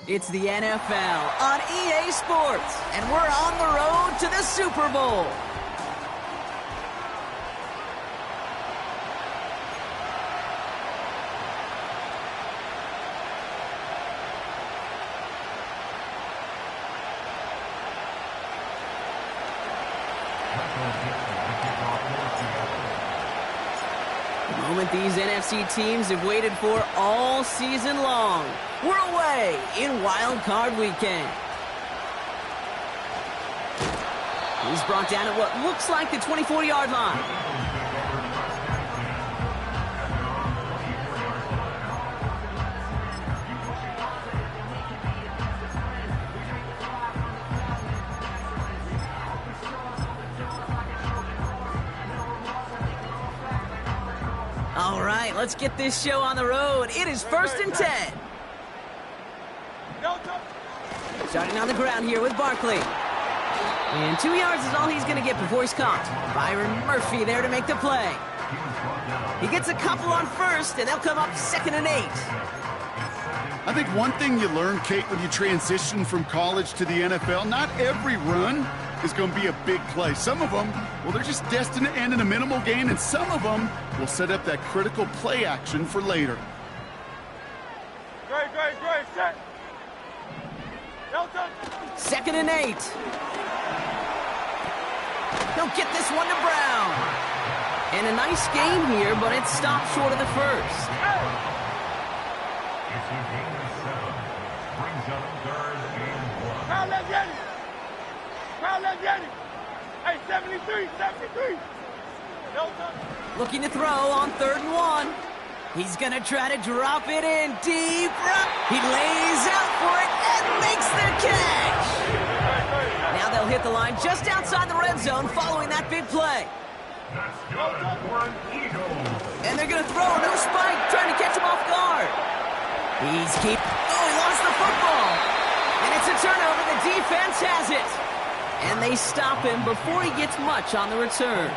It's the NFL on EA Sports, and we're on the road to the Super Bowl. The moment these NFC teams have waited for all season long. We're away in Wild Card Weekend. He's brought down at what looks like the 24-yard line. All right, let's get this show on the road. It is 1st and 10. Starting on the ground here with Barkley. And 2 yards is all he's going to get before he's caught. Byron Murphy there to make the play. He gets a couple on first, and they'll come up 2nd and 8. I think one thing you learn, Kate, when you transition from college to the NFL, not every run is going to be a big play. Some of them, well, they're just destined to end in a minimal gain, and some of them will set up that critical play action for later. Great, set. 2nd and 8. He'll get this one to Brown. And a nice game here, but it stopped short of the first. Hey, 73. Looking to throw on 3rd and 1. He's going to try to drop it in deep. He lays out for it and makes the catch. Now they'll hit the line just outside the red zone following that big play. And they're going to throw no spike, trying to catch him off guard. He lost the football. And it's a turnover. The defense has it. And they stop him before he gets much on the return.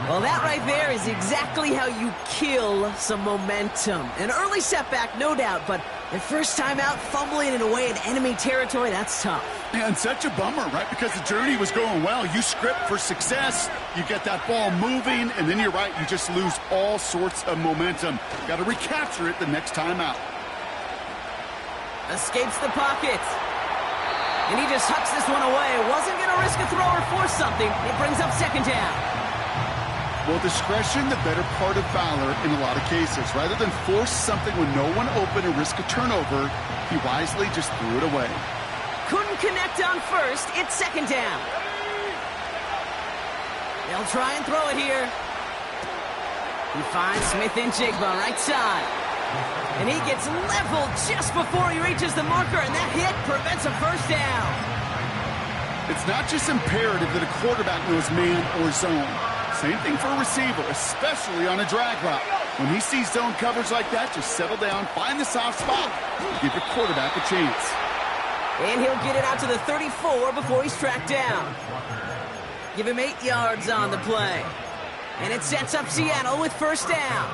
Well, that right there is exactly how you kill some momentum. An early setback, no doubt, but the first time out, fumbling it away in enemy territory, that's tough. Yeah, and such a bummer, right? Because the journey was going well. You script for success, you get that ball moving, and then you're right, you just lose all sorts of momentum. Got to recapture it the next time out. Escapes the pocket. And he just hucks this one away. Wasn't going to risk a throw or force something. It brings up 2nd down. Well, discretion, the better part of valor in a lot of cases. Rather than force something when no one open and risk a turnover, he wisely just threw it away. Couldn't connect on first. It's 2nd down. They'll try and throw it here. He finds Smith and Jigba right side. And he gets leveled just before he reaches the marker, and that hit prevents a 1st down. It's not just imperative that a quarterback knows man or zone. Same thing for a receiver, especially on a drag route. When he sees zone coverage like that, just settle down, find the soft spot, and give your quarterback a chance. And he'll get it out to the 34 before he's tracked down. Give him 8 yards on the play. And it sets up Seattle with 1st down.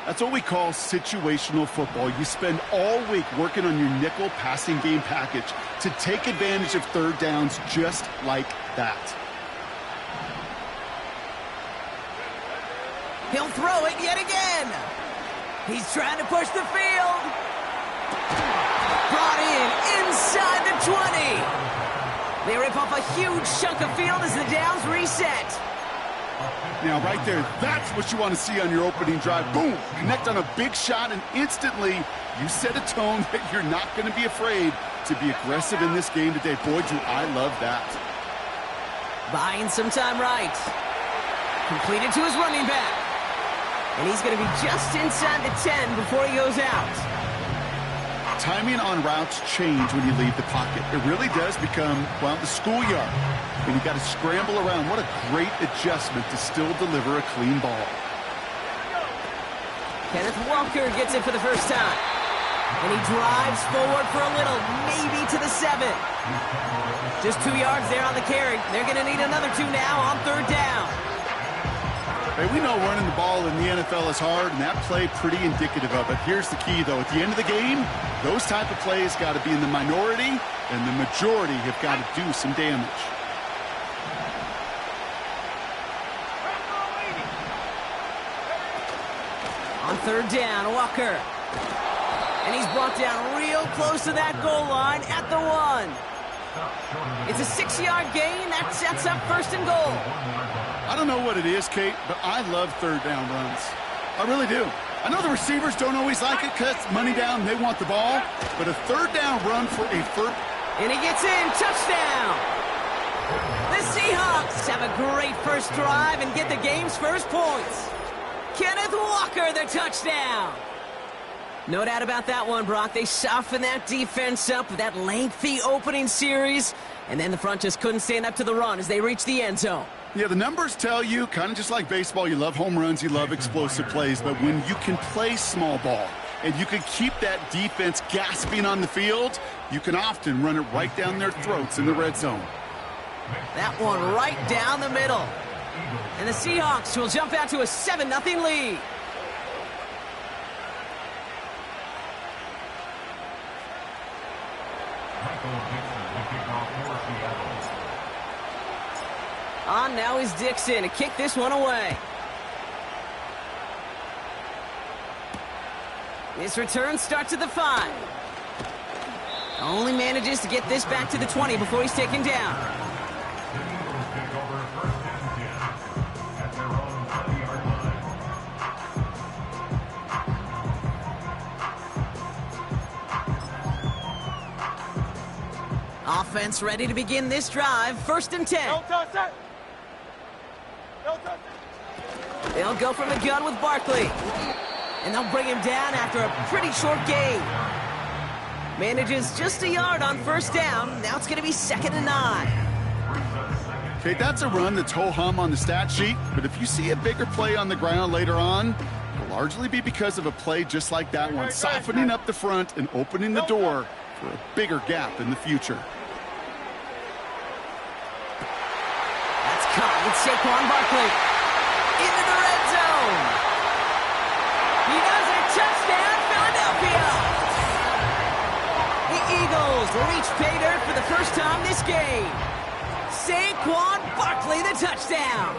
That's what we call situational football. You spend all week working on your nickel passing game package to take advantage of 3rd downs just like that. He'll throw it yet again. He's trying to push the field. Brought in inside the 20. They rip off a huge chunk of field as the downs reset. Now, right there, that's what you want to see on your opening drive. Boom! Connect on a big shot, and instantly you set a tone that you're not going to be afraid to be aggressive in this game today. Boy, do I love that. Buying some time right. Completed to his running back. And he's going to be just inside the 10 before he goes out. Timing on routes change when you leave the pocket. It really does become, well, the schoolyard. And you got to scramble around. What a great adjustment to still deliver a clean ball. Kenneth Walker gets it for the first time. And he drives forward for a little, maybe to the 7. Just 2 yards there on the carry. They're going to need another 2 now on 3rd down. Hey, we know running the ball in the NFL is hard, and that play pretty indicative of it. Here's the key, though. At the end of the game, those type of plays got to be in the minority, and the majority have got to do some damage. On third down, Walker. And he's brought down real close to that goal line at the 1. It's a 6-yard gain. That sets up first and goal. I don't know what it is, Kate, but I love third down runs. I really do. I know the receivers don't always like it because money down, they want the ball. But a third down run for a first... And he gets in. Touchdown. The Seahawks have a great first drive and get the game's first points. Kenneth Walker, the touchdown. No doubt about that one, Brock. They softened that defense up with that lengthy opening series, and then the front just couldn't stand up to the run as they reached the end zone. Yeah, the numbers tell you, kind of just like baseball, you love home runs, you love explosive plays, but when you can play small ball and you can keep that defense gasping on the field, you can often run it right down their throats in the red zone. That one right down the middle. And the Seahawks will jump out to a 7-0 lead. On now is Dixon to kick this one away. This return starts at the 5. Only manages to get this back to the 20 before he's taken down. Offense ready to begin this drive. First and 10. Don't touch that. Don't touch that. They'll go from the gun with Barkley. And they'll bring him down after a pretty short gain. Manages just a yard on first down. Now it's going to be 2nd and 9. Okay, that's a run that's ho-hum on the stat sheet, but if you see a bigger play on the ground later on, it'll largely be because of a play just like that one, softening up the front and opening the door for a bigger gap in the future. That's caught with Saquon Barkley. Into the red zone. He does it. Touchdown, Philadelphia. The Eagles reach pay dirt for the first time this game. Saquon Barkley, the touchdown.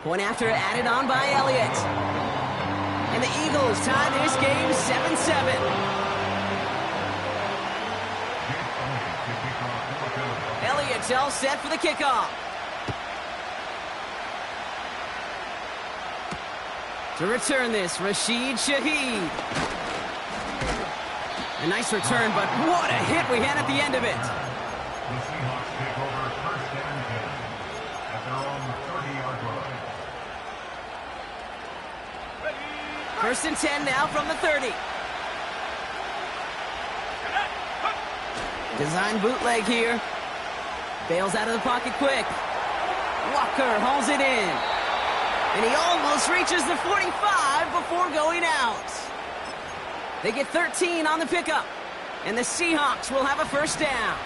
Point after added on by Elliott. And the Eagles tie this game 7-7. Elliott's all set for the kickoff. To return this, Rashid Shaheed. A nice return, but what a hit we had at the end of it. The Seahawks take over first and 10 at their own 30-yard line. First and 10 now from the 30. Design bootleg here. Bails out of the pocket quick. Walker hauls it in. And he almost reaches the 45 before going out. They get 13 on the pickup. And the Seahawks will have a first down.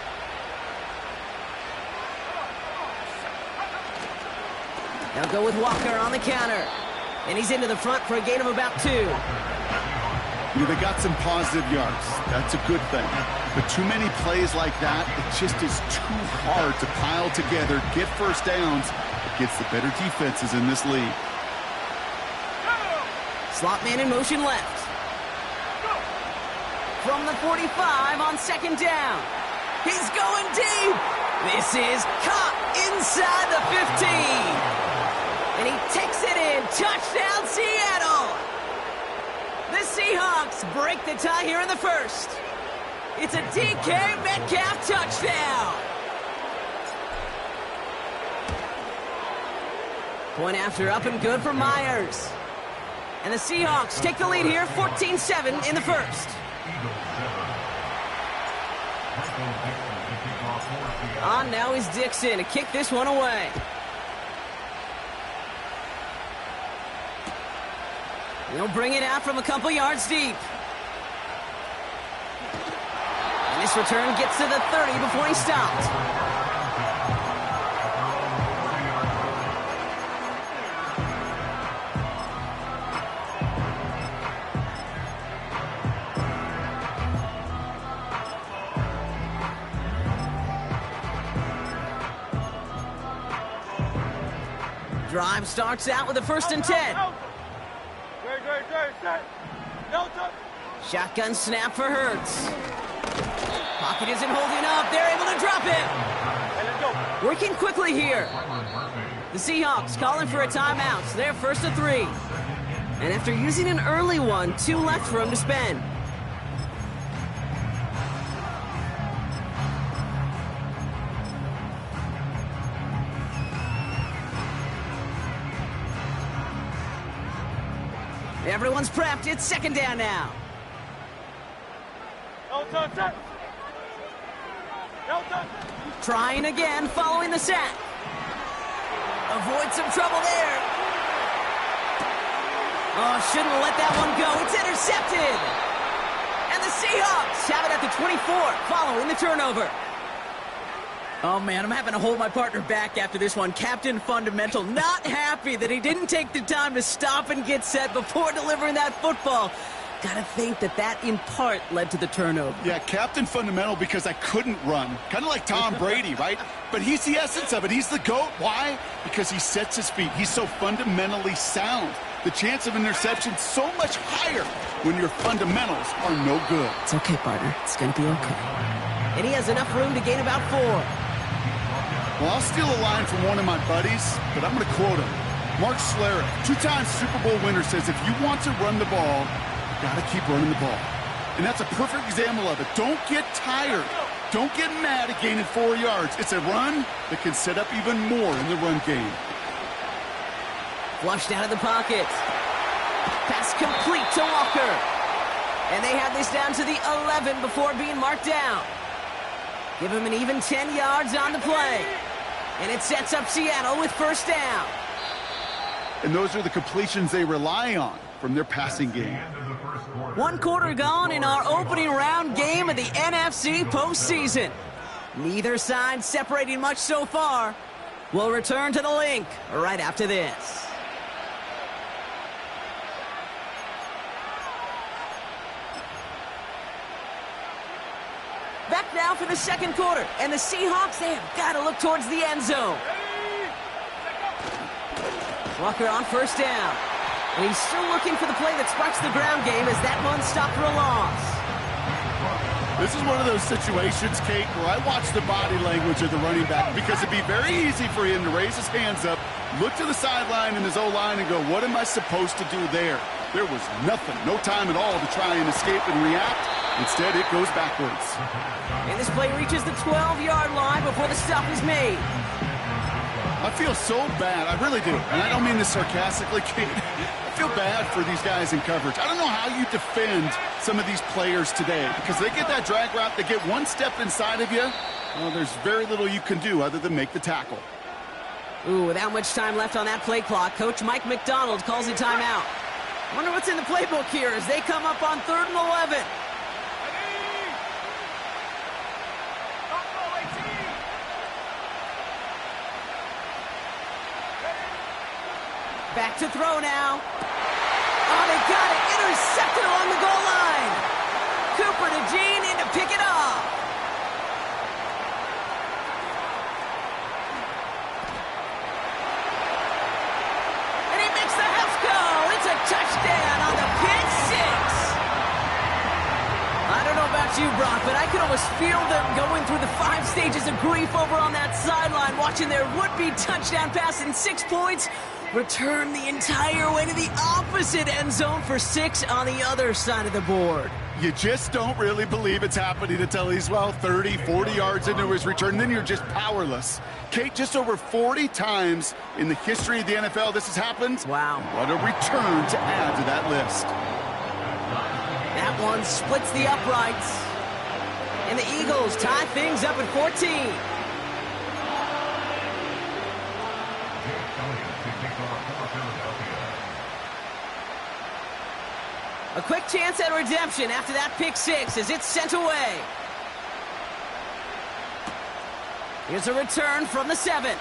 They'll go with Walker on the counter. And he's into the front for a gain of about 2. You know, they got some positive yards. That's a good thing. But too many plays like that, it just is too hard to pile together, get first downs against the better defenses in this league. Slot man in motion left. From the 45 on second down. He's going deep. This is caught inside the 15. And he takes it in. Touchdown, Seattle. The Seahawks break the tie here in the first. It's a DK Metcalf touchdown. Point after up and good for Myers. And the Seahawks take the lead here, 14-7 in the first. On now is Dixon to kick this one away. He'll bring it out from a couple yards deep. And this return gets to the 30 before he stopped. drive starts out with a 1st and 10. Great, set. No touch. Shotgun snap for Hurts. Pocket isn't holding up. They're able to drop it. Hey, let's go. Working quickly here. The Seahawks calling for a timeout. So they're 1st and 3. And after using an early one, 2 left for him to spend. Everyone's prepped. It's 2nd down now. No touch, set. No touch. Trying again following the sack. Avoid some trouble there. Oh, shouldn't let that one go. It's intercepted. And the Seahawks have it at the 24 following the turnover. Oh, man, I'm having to hold my partner back after this one. Captain Fundamental not happy that he didn't take the time to stop and get set before delivering that football. Gotta think that in part led to the turnover. Yeah, Captain Fundamental because I couldn't run. Kind of like Tom Brady, right? But he's the essence of it. He's the GOAT. Why? Because he sets his feet. He's so fundamentally sound. The chance of interception so much higher when your fundamentals are no good. It's okay, partner. It's gonna be okay. And he has enough room to gain about 4. Well, I'll steal a line from one of my buddies, but I'm going to quote him. Mark Schlereth, 2-time Super Bowl winner, says if you want to run the ball, you got to keep running the ball. And that's a perfect example of it. Don't get tired. Don't get mad at gaining 4 yards. It's a run that can set up even more in the run game. Flushed out of the pocket. Pass complete to Walker. And they have this down to the 11 before being marked down. Give him an even 10 yards on the play. And it sets up Seattle with 1st down. And those are the completions they rely on from their passing game. 1 quarter gone in our opening round game of the NFC postseason. Neither side separating much so far. We'll return to the link right after this. Back now for the 2nd quarter. And the Seahawks, they have got to look towards the end zone. Walker on 1st down. And he's still looking for the play that sparks the ground game as that one stopped for a loss. This is one of those situations, Kate, where I watch the body language of the running back because it'd be very easy for him to raise his hands up, look to the sideline in his O-line and go, what am I supposed to do there? There was nothing, no time at all to try and escape and react. Instead, it goes backwards. And this play reaches the 12-yard line before the stop is made. I feel so bad. I really do. And I don't mean this sarcastically, Kate. I feel bad for these guys in coverage. I don't know how you defend some of these players today because they get that drag route, they get one step inside of you. Well, there's very little you can do other than make the tackle. Ooh, without much time left on that play clock, Coach Mike McDonald calls a timeout. I wonder what's in the playbook here as they come up on 3rd and 11. Back to throw now. Oh, they got it. Intercepted along the goal line. Cooper to Gene in to pick it off. And he makes the house go. It's a touchdown on the pick 6. I don't know about you, Brock, but I could almost feel them going through the 5 stages of grief over on that sideline, watching their would-be touchdown pass in 6 points return the entire way to the opposite end zone for 6 on the other side of the board. You just don't really believe it's happening until he's, well, 30, 40 yards into his return. Then you're just powerless. Kate, just over 40 times in the history of the NFL this has happened. Wow. What a return to add to that list. That one splits the uprights. And the Eagles tie things up at 14. A quick chance at redemption after that pick 6 as it's sent away. Here's a return from the 7.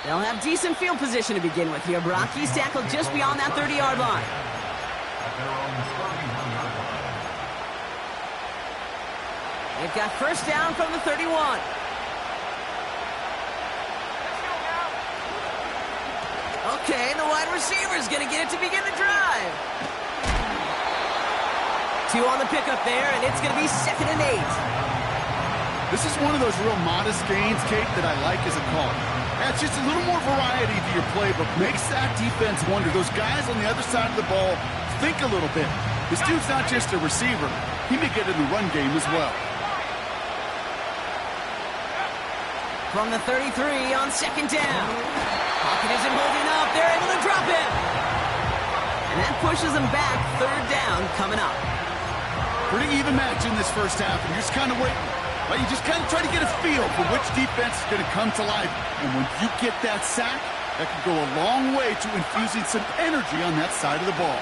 They'll have decent field position to begin with here. Brock, he's tackled just beyond that 30-yard line. They've got 1st down from the 31. Okay, the wide receiver's going to get it to begin the drive. 2 on the pickup there, and it's going to be 2nd and 8. This is one of those real modest gains, Kate, that I like as a call. That's just a little more variety to your playbook. Makes that defense wonder. Those guys on the other side of the ball think a little bit. This dude's not just a receiver. He may get in the run game as well. From the 33 on 2nd down. Pocket isn't holding up. They're able to drop him. And that pushes them back. 3rd down coming up. Pretty even match in this first half, and you're just kind of waiting. Right? You just kind of try to get a feel for which defense is going to come to life. And when you get that sack, that can go a long way to infusing some energy on that side of the ball.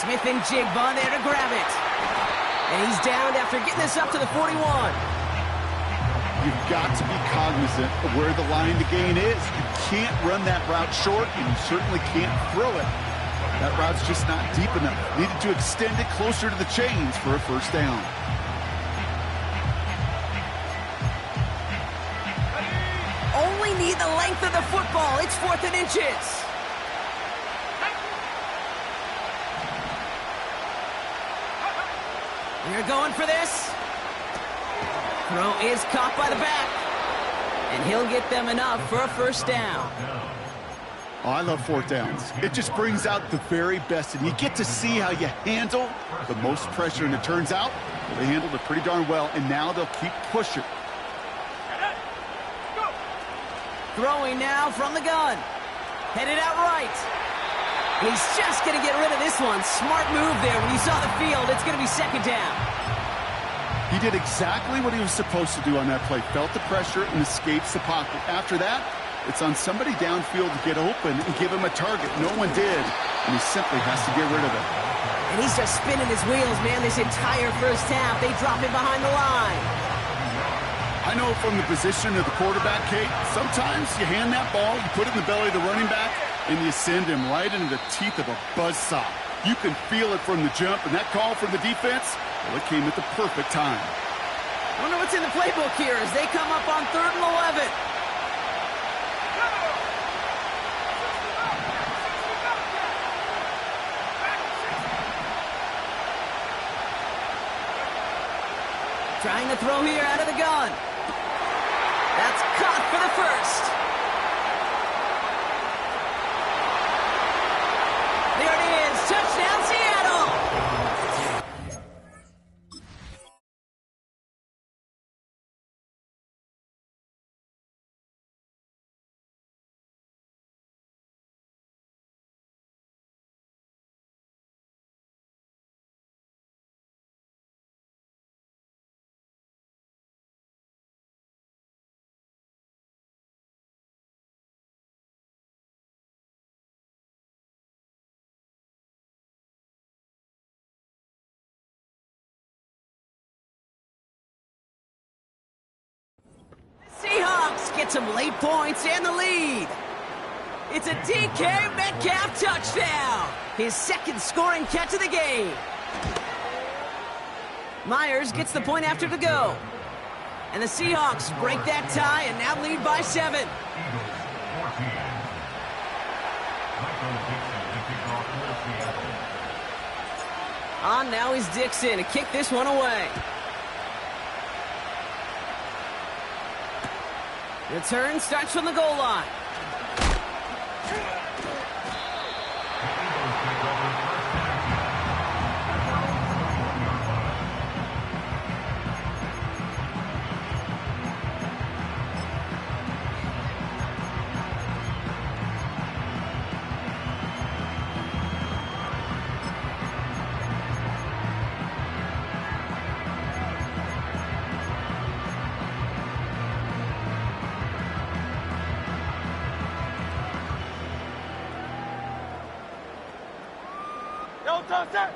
Smith and Jigba there to grab it. And he's downed after getting this up to the 41. You've got to be cognizant of where the line to gain is. You can't run that route short, and you certainly can't throw it. That route's just not deep enough. Needed to extend it closer to the chains for a 1st down. Only need the length of the football. It's 4th and inches. We're going for this. Throw is caught by the back. And he'll get them enough for a 1st down. Oh, I love 4th downs. It just brings out the very best, and you get to see how you handle the most pressure, and it turns out they handled it pretty darn well, and now they'll keep pushing. Throwing now from the gun. Headed out right. He's just going to get rid of this one. Smart move there. When you saw the field, it's going to be 2nd down. He did exactly what he was supposed to do on that play. Felt the pressure and escapes the pocket. After that, it's on somebody downfield to get open and give him a target. No one did, and he simply has to get rid of it. And he's just spinning his wheels, man, this entire first half. They drop him behind the line. I know from the position of the quarterback, Kate, sometimes you hand that ball, you put it in the belly of the running back, and you send him right into the teeth of a buzzsaw. You can feel it from the jump, and that call from the defense, well, it came at the perfect time. I wonder what's in the playbook here as they come up on 3rd and 11. Trying to throw here out of the gun. That's caught for the 1st. There it is. Touchdown, Seattle. Seahawks get some late points and the lead. It's a DK Metcalf touchdown. His 2nd scoring catch of the game. Myers gets the point after to go. And the Seahawks break that tie and now lead by 7. On now is Dixon to kick this one away. Return starts from the goal line.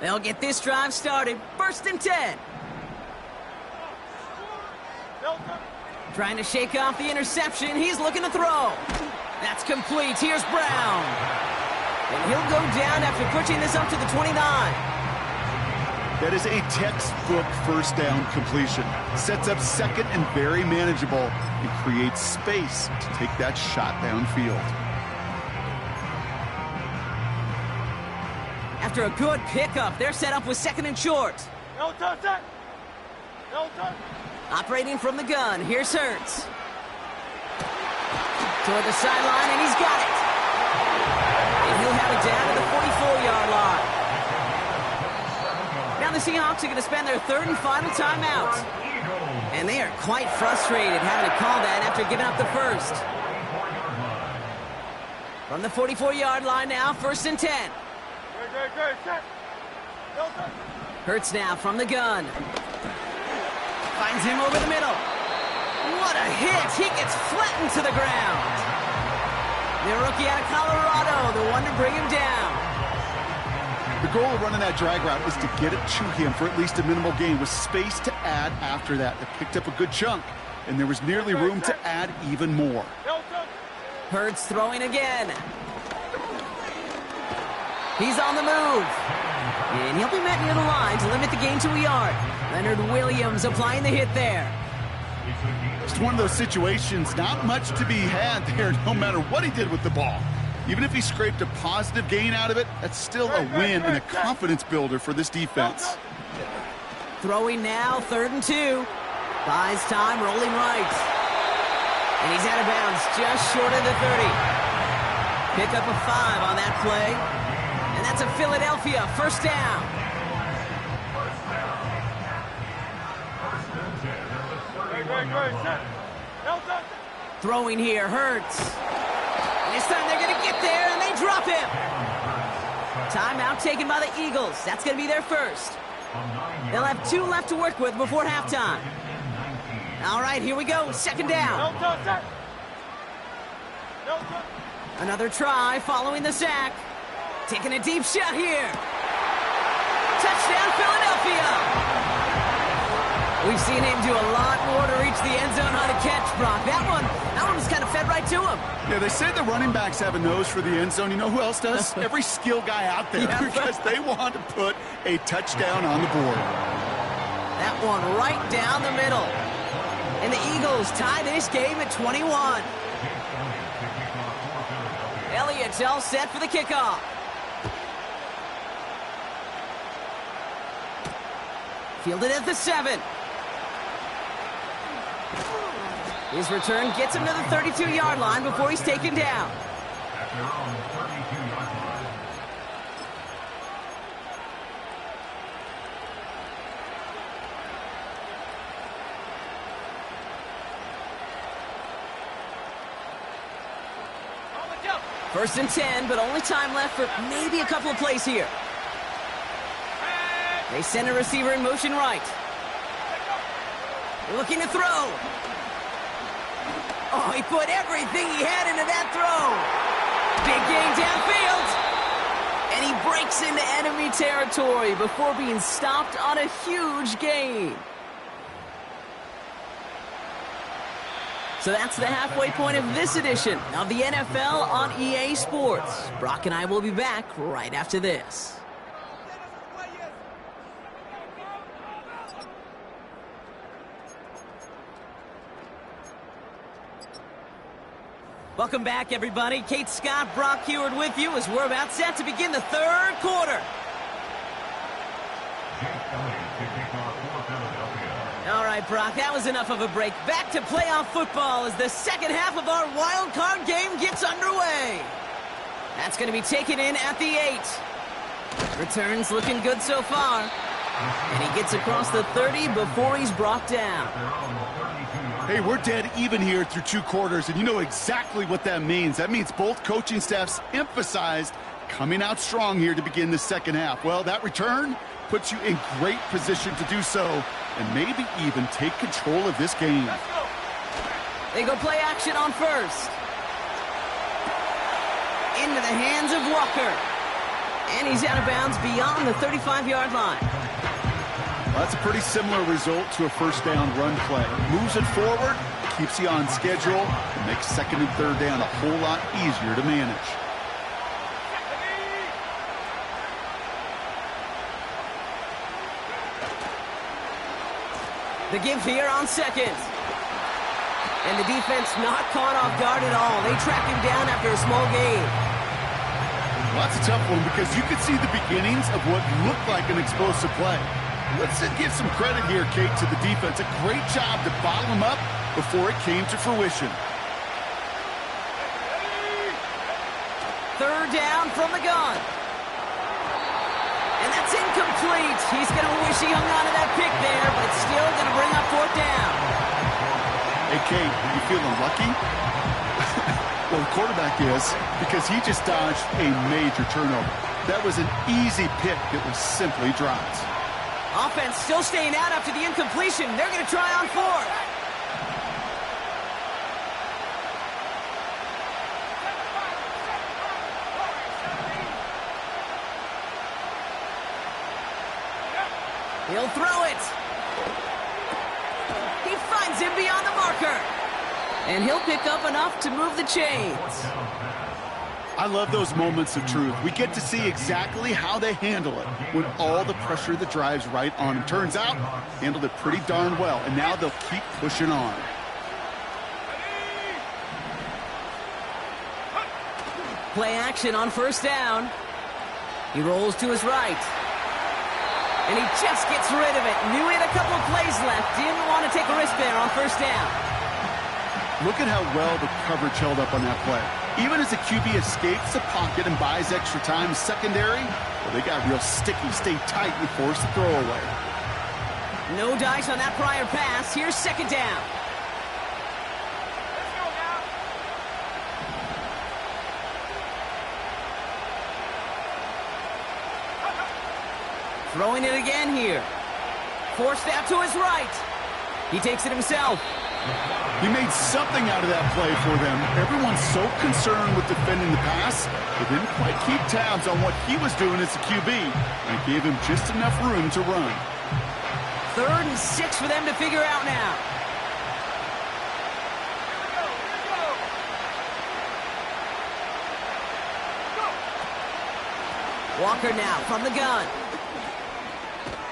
They'll get this drive started. 1st and 10. Trying to shake off the interception. He's looking to throw. That's complete. Here's Brown. And he'll go down after pushing this up to the 29. That is a textbook 1st down completion. Sets up 2nd and very manageable and creates space to take that shot downfield. After a good pickup, they're set up with 2nd and short. No touch that. No touch. Operating from the gun, here's Hurts. Toward the sideline, and he's got it. And he'll have it down to the 44-yard line. Now the Seahawks are going to spend their 3rd and final timeout. And they are quite frustrated having to call that after giving up the first. From the 44-yard line now, 1st and 10. Great, set. No touch. Hurts now from the gun. Finds him over the middle. What a hit! He gets flattened to the ground. The rookie out of Colorado, the one to bring him down. The goal of running that drag route is to get it to him for at least a minimal gain with space to add after that. They picked up a good chunk, and there was nearly room to add even more. No touch. Hurts throwing again. He's on the move. And he'll be met near the line to limit the gain to a yard. Leonard Williams applying the hit there. Just one of those situations, not much to be had there no matter what he did with the ball. Even if he scraped a positive gain out of it, that's still a win and a confidence builder for this defense. Throwing now, 3rd and 2. Buys time, rolling right. And he's out of bounds, just short of the 30. Pick up a 5 on that play. And that's a Philadelphia 1st down. Great, set. No touch. Throwing here, Hurts. And this time they're going to get there, and they drop him. Timeout taken by the Eagles. That's going to be their first. They'll have 2 left to work with before halftime. All right, here we go. 2nd down. No touch that. No touch. Another try following the sack. Taking a deep shot here. Touchdown, Philadelphia. We've seen him do a lot more to reach the end zone on a catch, Brock. That one was kind of fed right to him. Yeah, they say the running backs have a nose for the end zone. You know who else does? Every skill guy out there, because they want to put a touchdown on the board. That one right down the middle. And the Eagles tie this game at 21. Elliott's all set for the kickoff. Fielded at the 7. His return gets him to the 32-yard line before he's taken down. At their own 32-yard line. On the jump. 1st and 10, but only time left for maybe a couple of plays here. They send a receiver in motion right. Looking to throw. Oh, he put everything he had into that throw. Big gain downfield. And he breaks into enemy territory before being stopped on a huge gain. So that's the halfway point of this edition of the NFL on EA Sports. Brock and I will be back right after this. Welcome back, everybody. Kate Scott, Brock Heward with you as we're about set to begin the 3rd quarter. All right, Brock, that was enough of a break. Back to playoff football as the 2nd half of our wild card game gets underway. That's going to be taken in at the 8. Returns looking good so far. And he gets across the 30 before he's brought down. Hey, we're dead even here through 2 quarters, and you know exactly what that means. That means both coaching staffs emphasized coming out strong here to begin the 2nd half. Well, that return puts you in great position to do so and maybe even take control of this game. They go play action on 1st. Into the hands of Walker. And he's out of bounds beyond the 35-yard line. Well, that's a pretty similar result to a 1st down run play. Moves it forward, keeps you on schedule, and makes 2nd and 3rd down a whole lot easier to manage. The give here on 2nd. And the defense not caught off guard at all. They track him down after a small gain. Well, that's a tough one because you could see the beginnings of what looked like an explosive play. Let's give some credit here, Kate, to the defense. A great job to bottle them up before it came to fruition. Third down from the gun. And that's incomplete. He's going to wish he hung on to that pick there, but it's still going to bring up fourth down. Hey, Kate, you feeling lucky? Well, the quarterback is, because he just dodged a major turnover. That was an easy pick that was simply dropped. Offense still staying out after the incompletion. They're going to try on fourth. He'll throw it. He finds him beyond the marker. And he'll pick up enough to move the chains. I love those moments of truth. We get to see exactly how they handle it when all the pressure that drives right on them. Turns out, handled it pretty darn well, and now they'll keep pushing on. Play action on first down. He rolls to his right. And he just gets rid of it. Knew he had a couple of plays left. Didn't want to take a risk there on first down. Look at how well the coverage held up on that play. Even as the QB escapes the pocket and buys extra time secondary, well, they got real sticky, stayed tight, and forced the throwaway. No dice on that prior pass. Here's second down. Let's go now. Throwing it again here. Forced out to his right. He takes it himself. He made something out of that play for them. Everyone's so concerned with defending the pass, they didn't quite keep tabs on what he was doing as a QB, and it gave him just enough room to run. 3rd and 6 for them to figure out now. Walker now from the gun.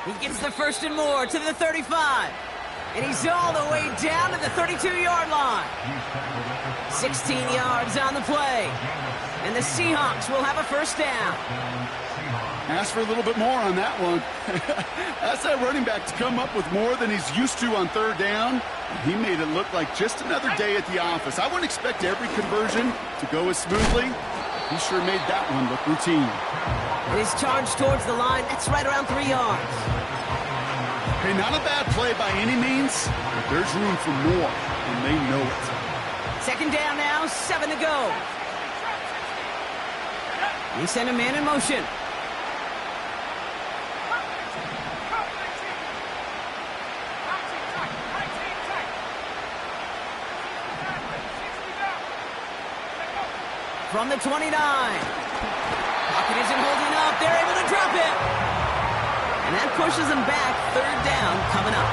He gets the 1st and more to the 35. And he's all the way down to the 32-yard line. 16 yards on the play. And the Seahawks will have a first down. Ask for a little bit more on that one. That's that running back to come up with more than he's used to on 3rd down. He made it look like just another day at the office. I wouldn't expect every conversion to go as smoothly. He sure made that one look routine. And his charge towards the line, that's right around 3 yards. Hey, not a bad play by any means, but there's room for more, and they know it. 2nd down now, 7 to go. He sent a man in motion. From the 29. Pocket isn't holding up. They're able to drop it. And that pushes them back. 3rd down coming up.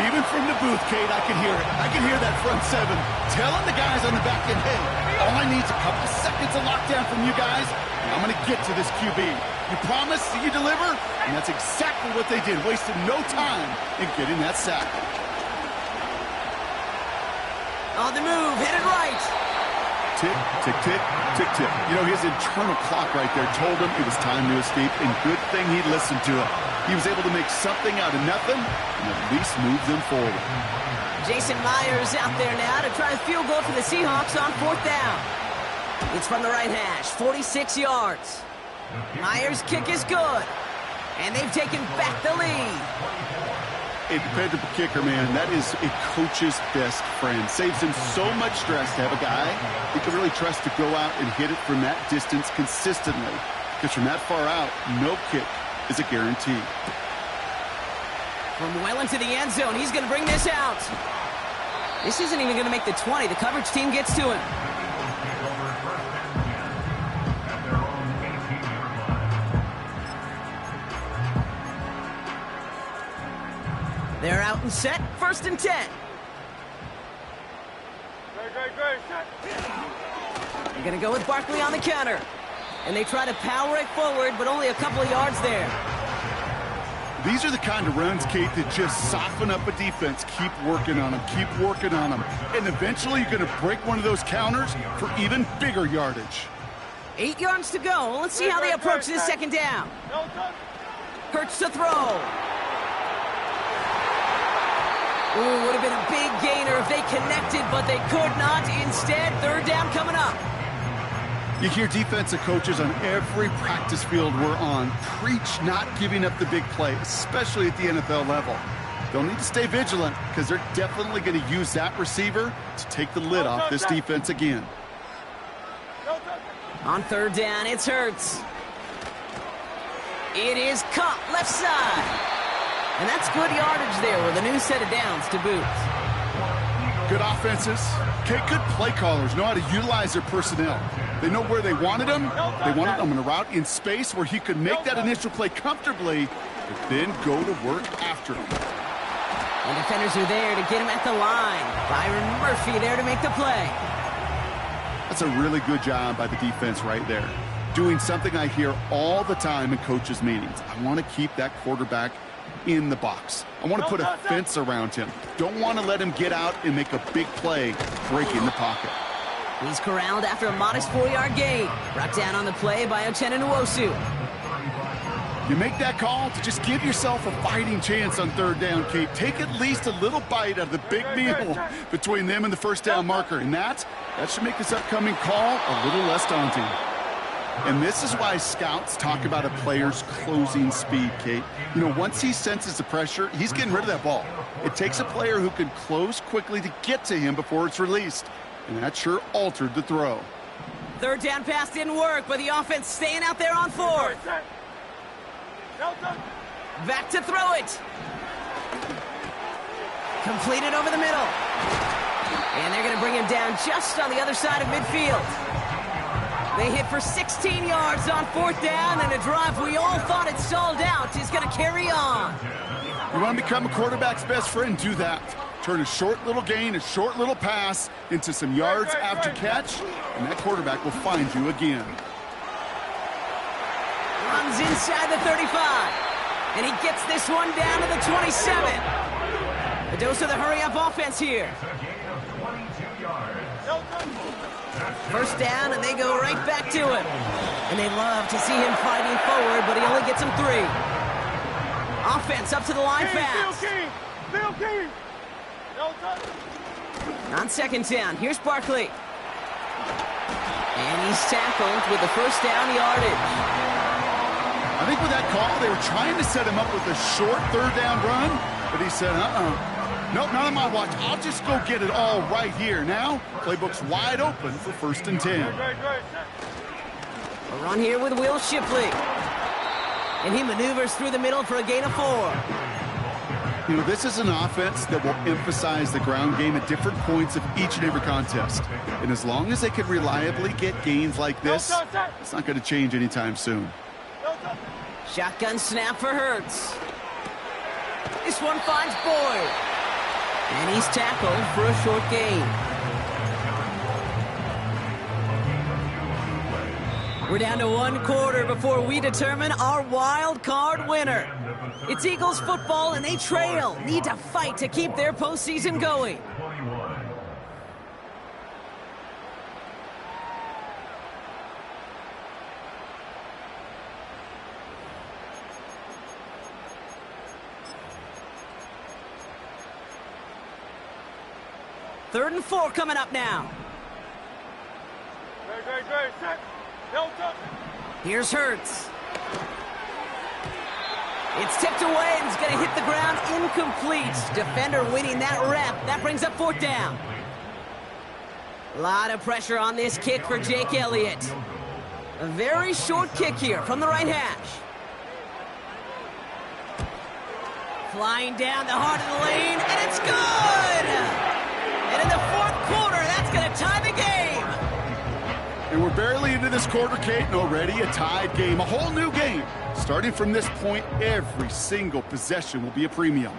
Even from the booth, Kate, I can hear it. I can hear that front 7 telling the guys on the back end, hey, all I need is a couple seconds of lockdown from you guys, and I'm going to get to this QB. You promise that you deliver? And that's exactly what they did. Wasted no time in getting that sack. On the move, headed right. Tick, tick, tick, tick, tick. You know, his internal clock right there told him it was time to escape, and good thing he listened to it. He was able to make something out of nothing and at least move them forward. Jason Myers out there now to try a field goal for the Seahawks on 4th down. It's from the right hash, 46 yards. Myers' kick is good, and they've taken back the lead. A dependable kicker, man, that is a coach's best friend. Saves him so much stress to have a guy he can really trust to go out and hit it from that distance consistently. Because from that far out, no kick is a guarantee. From well into the end zone, he's going to bring this out. This isn't even going to make the 20. The coverage team gets to him. They're out and set. 1st and 10. Great. They're going to go with Barkley on the counter. And they try to power it forward, but only a couple of yards there. These are the kind of runs, Kate, that just soften up a defense. Keep working on them. Keep working on them. And eventually you're going to break one of those counters for even bigger yardage. 8 yards to go. Let's see how they approach this second down. Hurts to throw. Ooh, would have been a big gainer if they connected, but they could not. Instead, third down coming up. You hear defensive coaches on every practice field we're on preach not giving up the big play, especially at the NFL level. They'll need to stay vigilant because they're definitely going to use that receiver to take the lid off this defense again. On third down, it's Hurts. It is caught left side. And that's good yardage there with a new set of downs to boot. Good offenses. Okay, good play callers know how to utilize their personnel. They know where they wanted them. They wanted them in a route in space where he could make that initial play comfortably, but then go to work after him. And defenders are there to get him at the line. Byron Murphy there to make the play. That's a really good job by the defense right there. Doing something I hear all the time in coaches' meetings. I want to keep that quarterback in the box. I want to put a fence around him. Don't want to let him get out and make a big play breaking the pocket. He's corralled after a modest 4-yard gain. Brought down on the play by Uchenna Nwosu. You make that call to just give yourself a fighting chance on third down, Kate. Take at least a little bite out of the big meal between them and the first down marker. And that should make this upcoming call a little less daunting. And this is why scouts talk about a player's closing speed, Kate. You know, once he senses the pressure, he's getting rid of that ball. It takes a player who can close quickly to get to him before it's released. And that sure altered the throw. Third down pass didn't work, but the offense staying out there on fourth. Back to throw it. Completed over the middle. And they're going to bring him down just on the other side of midfield. They hit for 16 yards on fourth down, and a drive we all thought had stalled out is going to carry on. You want to become a quarterback's best friend? Do that. Turn a short little gain, a short little pass into some yards after catch, and that quarterback will find you again. Runs inside the 35, and he gets this one down to the 27. A dose of the hurry-up offense here. First down, and they go right back to him. And they love to see him fighting forward, but he only gets him 3. Offense up to the line fast. On second down, here's Barkley. And he's tackled with the first down yardage. I think with that call, they were trying to set him up with a short third down run, but he said, nope, not on my watch. I'll just go get it all right here. Now, playbook's wide open for first and 10. A run here with Will Shipley. And he maneuvers through the middle for a gain of 4. You know, this is an offense that will emphasize the ground game at different points of each and every contest. And as long as they can reliably get gains like this, it's not going to change anytime soon. Shotgun snap for Hurts. This one finds Boyd. And he's tackled for a short gain. We're down to 1 quarter before we determine our wild card winner. It's Eagles football, and they trail. Need to fight to keep their postseason going. Third and 4 coming up now. Here's Hurts. It's tipped away and it's going to hit the ground incomplete. Defender winning that rep. That brings up fourth down. A lot of pressure on this kick for Jake Elliott. A very short kick here from the right hash. Flying down the heart of the lane, and it's good! And in the fourth quarter, that's going to tie the game. And we're barely into this quarter, Kate, and already a tied game, a whole new game. Starting from this point, every single possession will be a premium.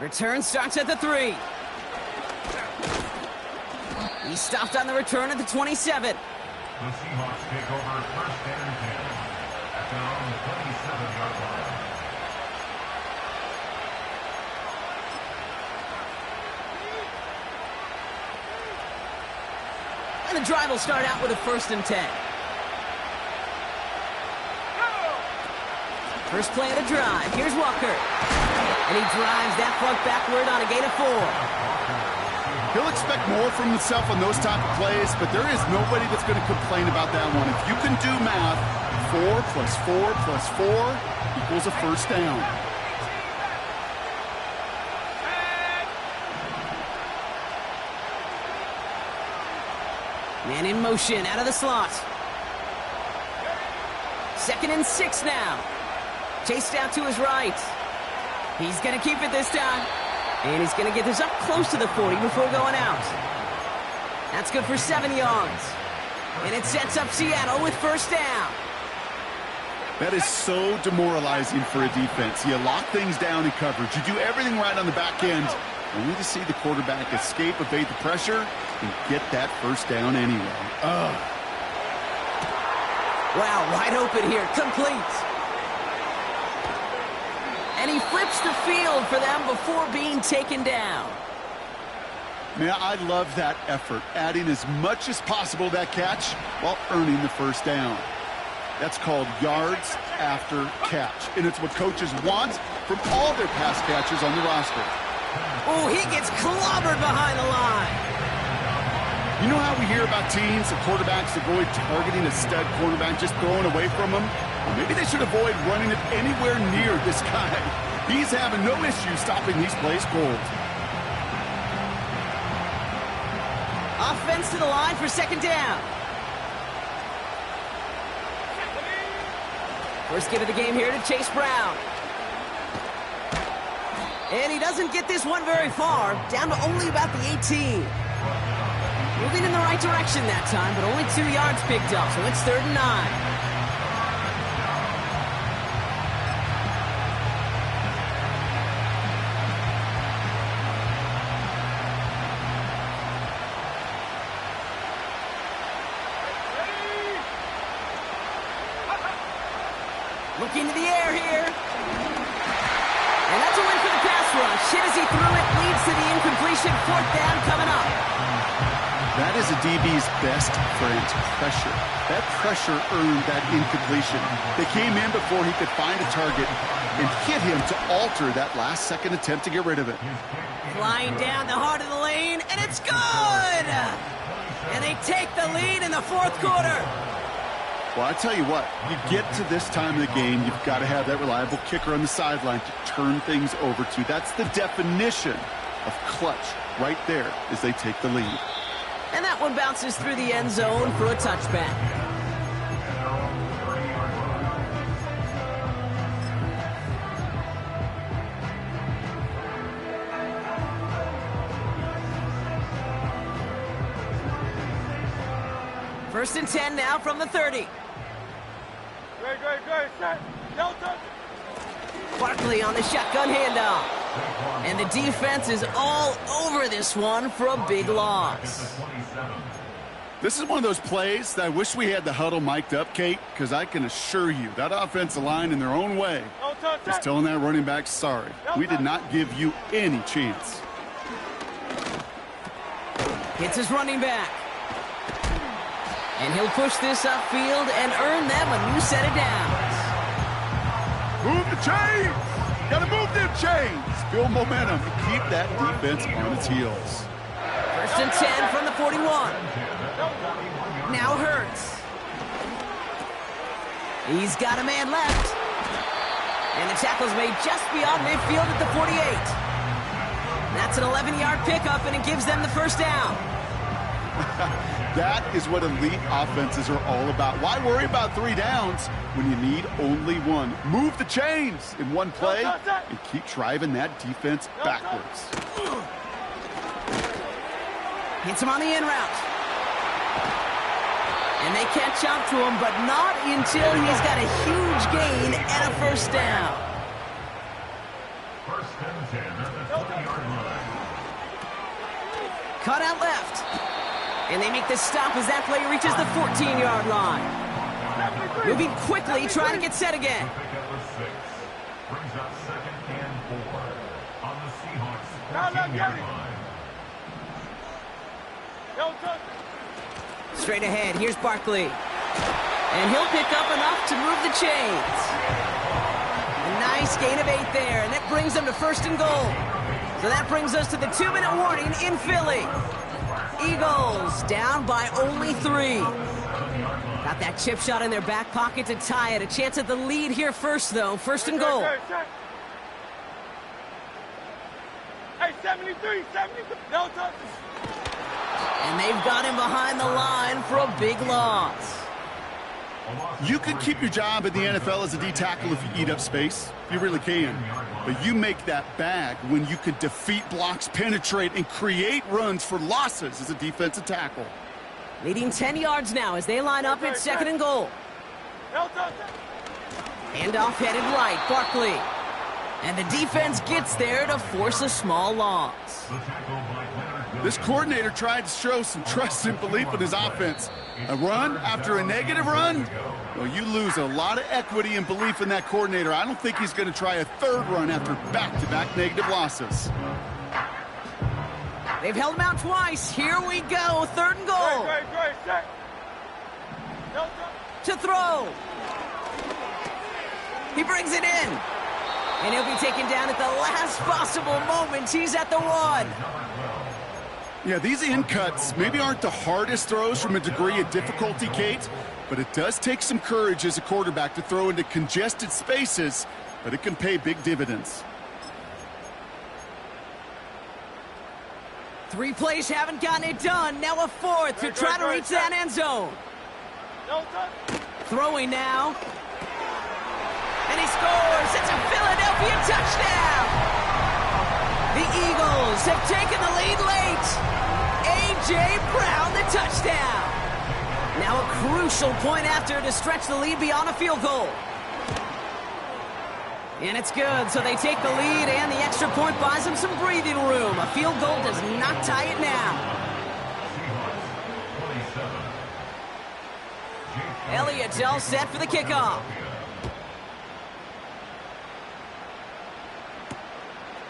Return starts at the 3. He stopped on the return at the 27. The Seahawks take over first and 10 at their own 27-yard line. And the drive will start out with a 1st and 10. First play of the drive. Here's Walker. And he drives that front backward on a gain of 4. He'll expect more from himself on those type of plays, but there is nobody that's going to complain about that one. If you can do math, 4 plus 4 plus 4 equals a 1st down. Man in motion out of the slot. 2nd and 6 now. Chased out to his right. He's going to keep it this time. And he's going to get this up close to the 40 before going out. That's good for 7 yards. And it sets up Seattle with 1st down. That is so demoralizing for a defense. You lock things down in coverage. You do everything right on the back end, only to see the quarterback escape, evade the pressure, and get that 1st down anyway. Wow, wide open here. Complete. And he flips the field for them before being taken down. Man, I love that effort, adding as much as possible to that catch while earning the 1st down. That's called yards after catch, and it's what coaches want from all their pass catchers on the roster. Oh, he gets clobbered behind the line. You know how we hear about teams and quarterbacks avoid targeting a stud quarterback, just throwing away from him? Well, maybe they should avoid running it anywhere near this guy. He's having no issue stopping these plays cold. Offense to the line for 2nd down. First give of the game here to Chase Brown. And he doesn't get this one very far, down to only about the 18. Moving in the right direction that time, but only 2 yards picked up, so it's 3rd and 9. Looking to the air here. And that's a win for the pass rush. Hit as he threw it, leads to the incompletion. 4th down coming up. That is a DB's best friend, pressure. That pressure earned that incompletion. They came in before he could find a target and hit him to alter that last-second attempt to get rid of it. Flying down the heart of the lane, and it's good! And they take the lead in the 4th quarter. Well, I tell you what, you get to this time of the game, you've got to have that reliable kicker on the sideline to turn things over to. That's the definition of clutch right there as they take the lead. And that one bounces through the end zone for a touchback. First and 10 now from the 30. Great. Set. Delta. Barkley on the shotgun handoff. And the defense is all over this one for a big loss. This is one of those plays that I wish we had the huddle mic'd up, Kate, because I can assure you that offensive line in their own way is telling that running back, sorry, we did not give you any chance. Hits his running back. And he'll push this upfield and earn them a new set of downs. Move the chains! Gotta move them chains! Build momentum and keep that defense on its heels. First and 10 from the 41. Now Hurts. He's got a man left. And the tackle's made just beyond midfield at the 48. That's an 11-yard pickup, and it gives them the 1st down. That is what elite offenses are all about. Why worry about 3 downs when you need only 1? Move the chains in one play and keep driving that defense backwards. Hits him on the in route. And they catch up to him, but not until he's got a huge gain and a 1st down. First and 10 at the 20-yard line. Cut out left. And they make the stop as that play reaches the 14-yard line. Moving quickly, trying to get set again. Pickup of 6. Brings up 2nd and 4 on the Seahawks 14-yard line. Straight ahead, here's Barkley. And he'll pick up enough to move the chains. A nice gain of 8 there, and that brings them to 1st and goal. So that brings us to the 2-minute warning in Philly. Eagles down by only 3. Got that chip shot in their back pocket to tie it. A chance at the lead here first, though. 1st and goal. Hey, 73, 73. No touches. And they've got him behind the line for a big loss. You can keep your job in the NFL as a D tackle if you eat up space. You really can. But you make that bag when you can defeat blocks, penetrate, and create runs for losses as a defensive tackle. Leading 10 yards now as they line up at 2nd and goal. No touches. Handoff headed right, Barkley. And the defense gets there to force a small loss. This coordinator tried to show some trust and belief in his offense. A run after a negative run? Well, you lose a lot of equity and belief in that coordinator. I don't think he's going to try a 3rd run after back-to-back negative losses. They've held him out twice. Here we go, 3rd and goal. Great, set. No touches. To throw. He brings it in. And he'll be taken down at the last possible moment. He's at the 1. Yeah, these in cuts maybe aren't the hardest throws from a degree of difficulty, Kate, but it does take some courage as a quarterback to throw into congested spaces, but it can pay big dividends. 3 plays haven't gotten it done. Now a 4th to try to reach that end zone. No touches. Throwing now. And he scores. It's a Philadelphia touchdown. The Eagles have taken the lead late. A.J. Brown, the touchdown. Now a crucial point after to stretch the lead beyond a field goal. And it's good, so they take the lead, and the extra point buys them some breathing room. A field goal does not tie it now. Elliott's all set for the kickoff.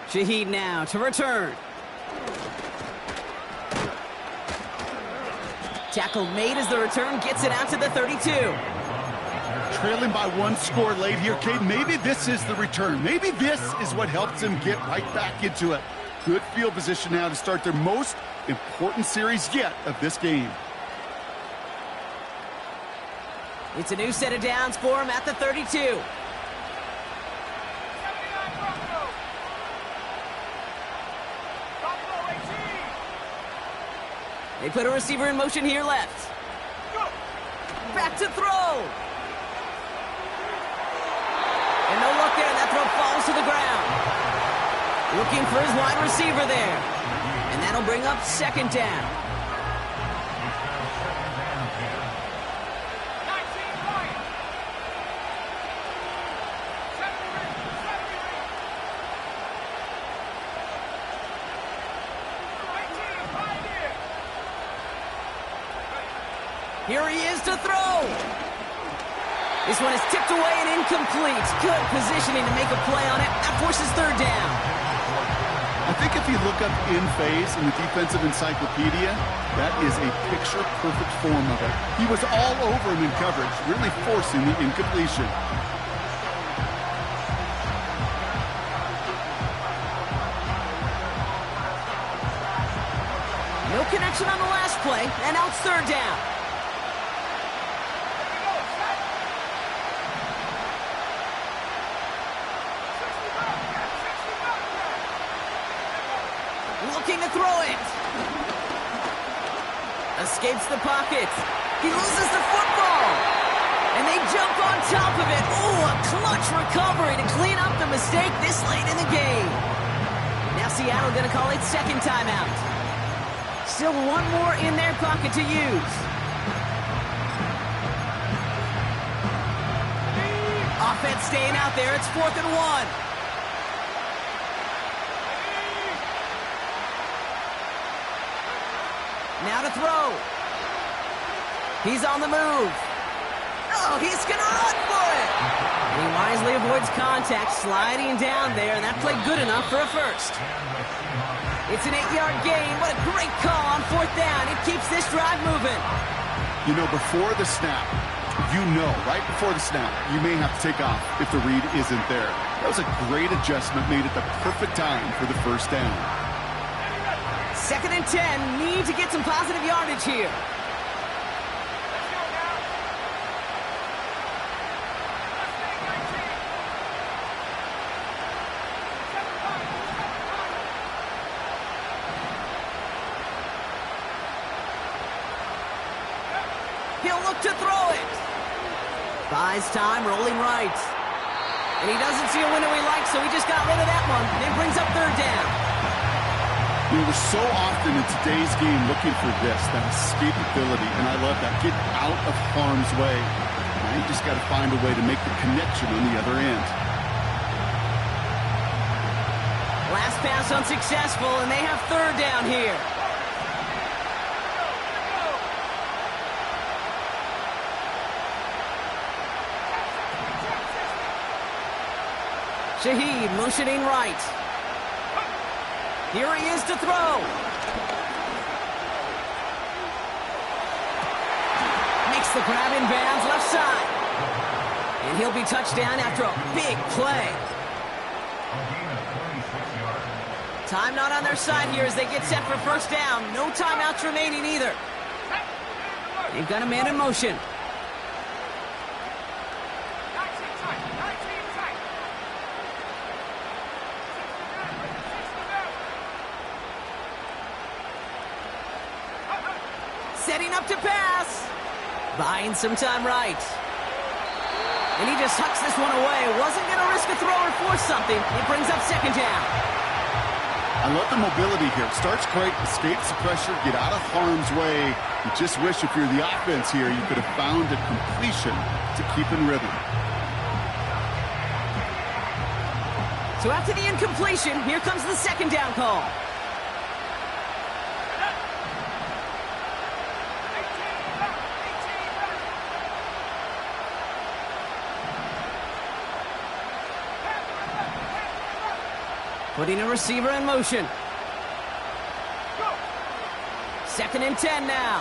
Shaheed now to return. Tackle made as the return gets it out to the 32. Trailing by 1 score late here, Kate. Maybe this is the return. Maybe this is what helps them get right back into it. Good field position now to start their most important series yet of this game. It's a new set of downs for him at the 32. They put a receiver in motion here left. Back to throw. And no luck there. That throw falls to the ground. Looking for his wide receiver there. And that'll bring up 2nd down. Here he is to throw. This one is tipped away and incomplete. Good positioning to make a play on it. That forces 3rd down. I think if you look up in phase in the defensive encyclopedia, that is a picture-perfect form of it. He was all over him in coverage, really forcing the incompletion. No connection on the last play, and now it's 3rd down. Looking to throw it. Escapes the pocket. He loses the football. And they jump on top of it. Ooh, a clutch recovery to clean up the mistake this late in the game. Now Seattle going to call it 2nd timeout. Still 1 more in their pocket to use. Offense staying out there. It's 4th and 1. Now to throw. He's on the move. Oh, he's going to run for it. And he wisely avoids contact, sliding down there, and that played good enough for a 1st. It's an 8-yard gain. What a great call on 4th down. It keeps this drive moving. You know, before the snap, right before the snap, you may have to take off if the read isn't there. That was a great adjustment made at the perfect time for the first down. 2nd and 10. Need to get some positive yardage here. He'll look to throw it. Buys time, rolling right. And he doesn't see a window he likes, so he just got rid of that one. And it brings up 3rd down. You know, we're so often in today's game looking for that escapability, and I love that. Get out of harm's way. Now you just got to find a way to make the connection on the other end. Last pass unsuccessful, and they have 3rd down here. Shaheed motioning right. Here he is to throw. Makes the grab in bounds left side. And he'll be touchdown after a big play. Time not on their side here as they get set for 1st down. No timeouts remaining either. They've got a man in motion. Setting up to pass. Buying some time right. And he just hucks this one away. Wasn't going to risk a throw or force something. It brings up 2nd down. I love the mobility here. Starts great, escapes the pressure, get out of harm's way. You just wish if you're the offense here, you could have found a completion to keep in rhythm. So after the incompletion, here comes the 2nd down call. Putting a receiver in motion. 2nd and 10 now.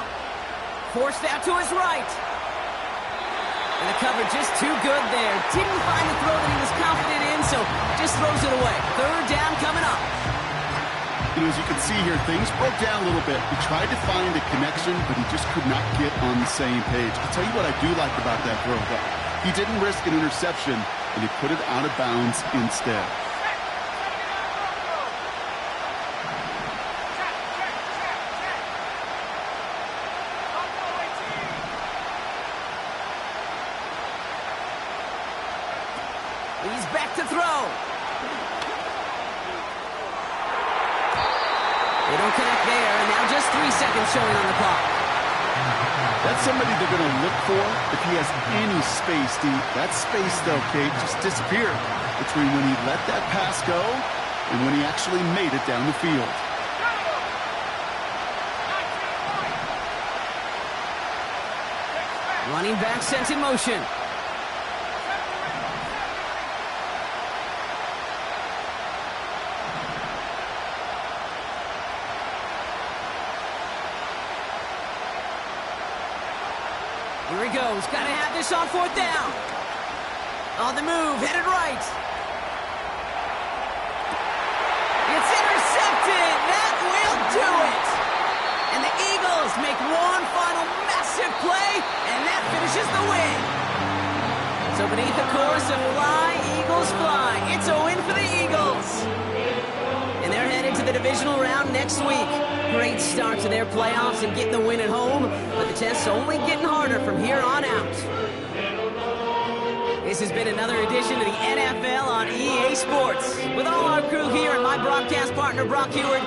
Forced out to his right. And the coverage just too good there. Didn't find the throw that he was confident in, so just throws it away. 3rd down coming up. You know, as you can see here, things broke down a little bit. He tried to find a connection, but he just could not get on the same page. I'll tell you what I do like about that throw, though. He didn't risk an interception, and he put it out of bounds instead. He's back to throw. They don't connect there, and now just 3 seconds showing on the clock. That's somebody they're going to look for if he has any space deep. That space, though, Kate, just disappeared between when he let that pass go and when he actually made it down the field. Running back sent in motion. Here he goes. Got to have this on 4th down. On the move, headed right. It's intercepted. That will do it. And the Eagles make one final massive play, and that finishes the win. So beneath the chorus of Fly, Eagles Fly, it's a win for the Eagles. And they're headed to the divisional round next week. Great start to their playoffs and getting the win at home, but the test's only getting harder from here on out. This has been another edition of the NFL on EA Sports. With all our crew here and my broadcast partner, Brock Heward,